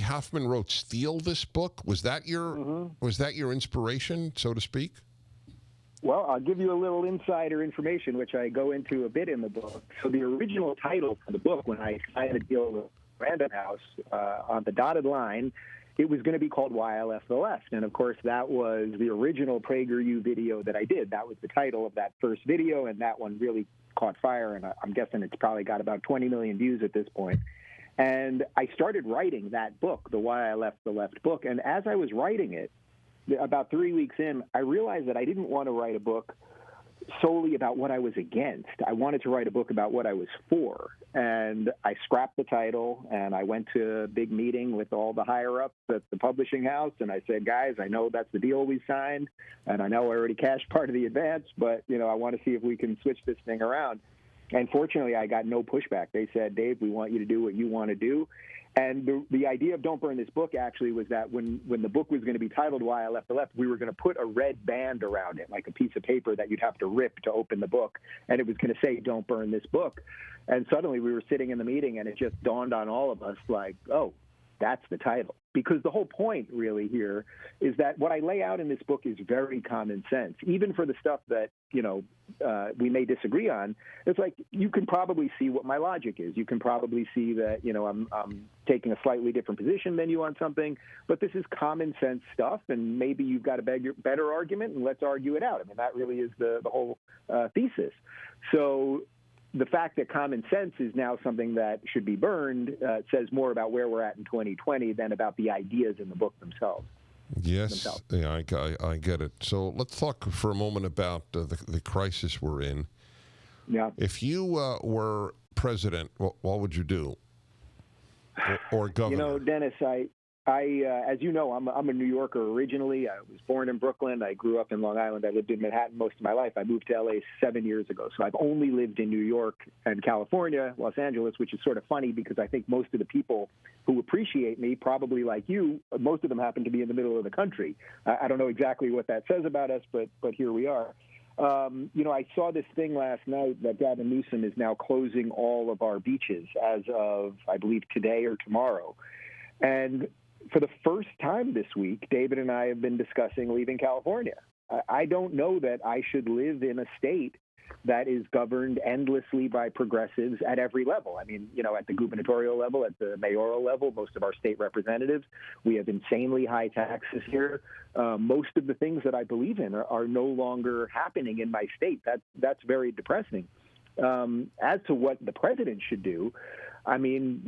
Hoffman wrote "Steal This Book." Was that your inspiration, so to speak? Well, I'll give you a little insider information, which I go into a bit in the book. So the original title for the book, when I signed a deal with Random House on the dotted line, it was going to be called Why I Left the Left. And, of course, that was the original PragerU video that I did. That was the title of that first video, and that one really caught fire, and I'm guessing it's probably got about 20 million views at this point. And I started writing that book, the Why I Left the Left book, and as I was writing it, about 3 weeks in, I realized that I didn't want to write a book solely about what I was against. I wanted to write a book about what I was for. And I scrapped the title, and I went to a big meeting with all the higher-ups at the publishing house, and I said, guys, I know that's the deal we signed, and I know I already cashed part of the advance, but, I want to see if we can switch this thing around. And fortunately, I got no pushback. They said, Dave, we want you to do what you want to do. And the idea of Don't Burn This Book actually was that when the book was going to be titled Why I Left the Left, we were going to put a red band around it, like a piece of paper that you'd have to rip to open the book. And it was going to say, Don't Burn This Book. And suddenly we were sitting in the meeting, and it just dawned on all of us like, oh, that's the title. Because the whole point really here is that what I lay out in this book is very common sense. Even for the stuff that, we may disagree on, it's like you can probably see what my logic is. You can probably see that, I'm taking a slightly different position than you on something, but this is common sense stuff, and maybe you've got a better argument, and let's argue it out. I mean, that really is the whole thesis. So the fact that common sense is now something that should be burned says more about where we're at in 2020 than about the ideas in the book themselves. Yes, yeah, I get it. So let's talk for a moment about the crisis we're in. Yeah. If you were president, what would you do? Or governor? Dennis, I as you know, I'm a New Yorker originally. I was born in Brooklyn. I grew up in Long Island. I lived in Manhattan most of my life. I moved to L.A. 7 years ago. So I've only lived in New York and California, Los Angeles, which is sort of funny because I think most of the people who appreciate me, probably like you, most of them happen to be in the middle of the country. I don't know exactly what that says about us, but here we are. I saw this thing last night that Gavin Newsom is now closing all of our beaches as of, I believe, today or tomorrow. And for the first time this week, David and I have been discussing leaving California. I don't know that I should live in a state that is governed endlessly by progressives at every level. I mean, at the gubernatorial level, at the mayoral level, most of our state representatives, we have insanely high taxes here. Most of the things that I believe in are no longer happening in my state. That's very depressing. As to what the president should do, I mean,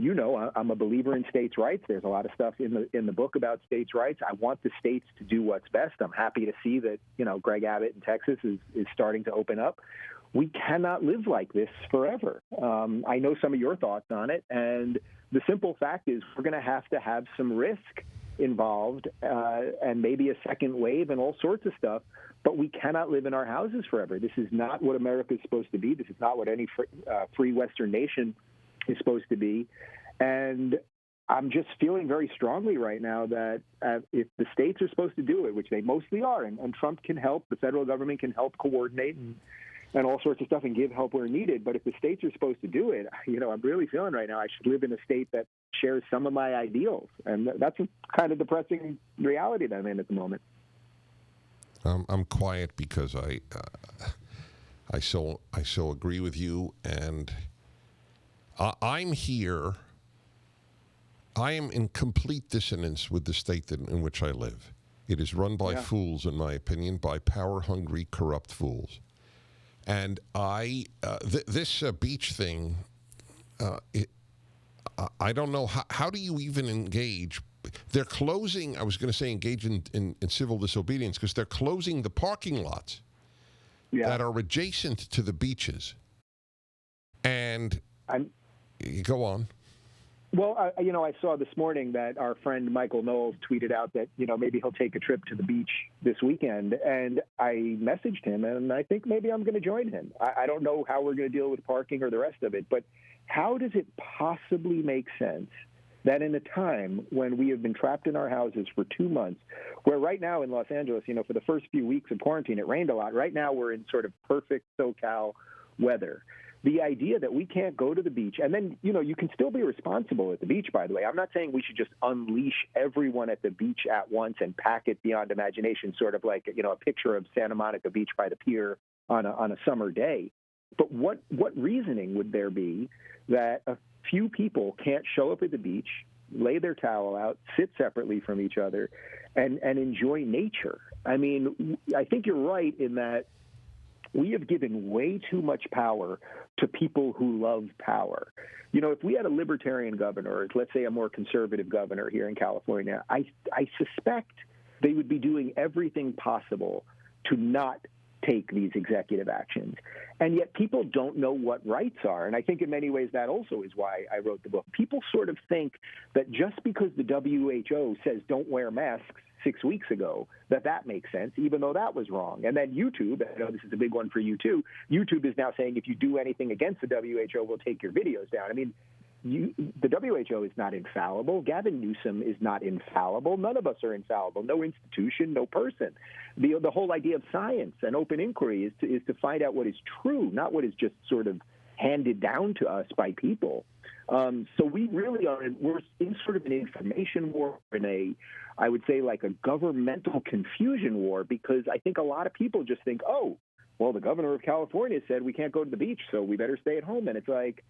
I'm a believer in states' rights. There's a lot of stuff in the book about states' rights. I want the states to do what's best. I'm happy to see that, Greg Abbott in Texas is starting to open up. We cannot live like this forever. I know some of your thoughts on it, and the simple fact is we're going to have some risk involved and maybe a second wave and all sorts of stuff, but we cannot live in our houses forever. This is not what America is supposed to be. This is not what any free Western nation is supposed to be. And I'm just feeling very strongly right now that if the states are supposed to do it, which they mostly are, and Trump can help, the federal government can help coordinate and all sorts of stuff and give help where needed. But if the states are supposed to do it, I'm really feeling right now I should live in a state that shares some of my ideals. And that's a kind of depressing reality that I'm in at the moment. I'm quiet because I so agree with you, and I'm here. I am in complete dissonance with the state in which I live. It is run by fools, in my opinion, by power-hungry, corrupt fools. And this beach thing, I don't know, how do you even engage? They're closing, I was going to say engage in civil disobedience, because they're closing the parking lots that are adjacent to the beaches. And go on. Well, I saw this morning that our friend Michael Knowles tweeted out that, maybe he'll take a trip to the beach this weekend. And I messaged him, and I think maybe I'm going to join him. I don't know how we're going to deal with parking or the rest of it, but how does it possibly make sense that in a time when we have been trapped in our houses for 2 months, where right now in Los Angeles, for the first few weeks of quarantine, it rained a lot. Right now we're in sort of perfect SoCal weather. the idea that we can't go to the beach, and then, you can still be responsible at the beach, by the way. I'm not saying we should just unleash everyone at the beach at once and pack it beyond imagination, sort of like, a picture of Santa Monica Beach by the pier on a summer day. But what reasoning would there be that a few people can't show up at the beach, lay their towel out, sit separately from each other, and enjoy nature? I mean, I think you're right in that we have given way too much power to people who love power. If we had a libertarian governor, or let's say a more conservative governor here in California, I suspect they would be doing everything possible to not take these executive actions. And yet people don't know what rights are. And I think in many ways that also is why I wrote the book. People sort of think that just because the WHO says don't wear masks 6 weeks ago, that makes sense, even though that was wrong. And then YouTube, I know this is a big one for you too, YouTube is now saying if you do anything against the WHO, we'll take your videos down. I mean, the WHO is not infallible. Gavin Newsom is not infallible. None of us are infallible. No institution, no person. The whole idea of science and open inquiry is to find out what is true, not what is just sort of handed down to us by people. So we really we're in sort of an information war, I would say like a governmental confusion war, because I think a lot of people just think, oh, well, the governor of California said we can't go to the beach, so we better stay at home. And it's like,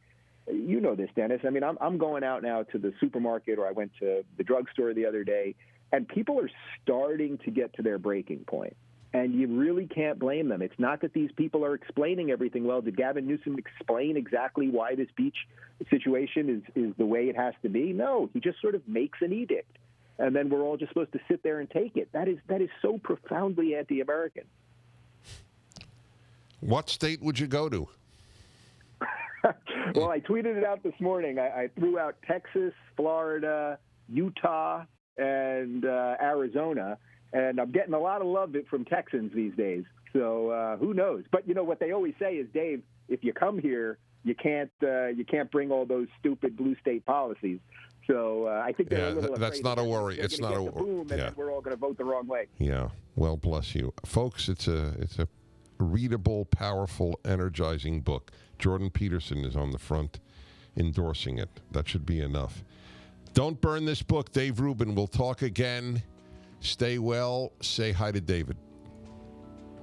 you know this, Dennis. I mean, I'm going out now to the supermarket, or I went to the drugstore the other day, and people are starting to get to their breaking point. And you really can't blame them. It's not that these people are explaining everything well. Did Gavin Newsom explain exactly why this beach situation is the way it has to be? No, he just sort of makes an edict. And then we're all just supposed to sit there and take it. That is so profoundly anti-American. What state would you go to? Well, I tweeted it out this morning. I threw out Texas, Florida, Utah, and Arizona. And I'm getting a lot of love from Texans these days. So who knows? But what they always say is, Dave, if you come here, you can't bring all those stupid blue state policies. So I think they're a little afraid. That's not a worry. It's not a worry. And then we're all going to vote the wrong way. Yeah. Well, bless you, folks. It's a readable, powerful, energizing book. Jordan Peterson is on the front endorsing it. That should be enough. Don't burn this book. Dave Rubin. We'll talk again. Stay well. Say hi to David.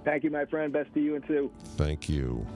Thank you, my friend. Best to you and Sue. Thank you.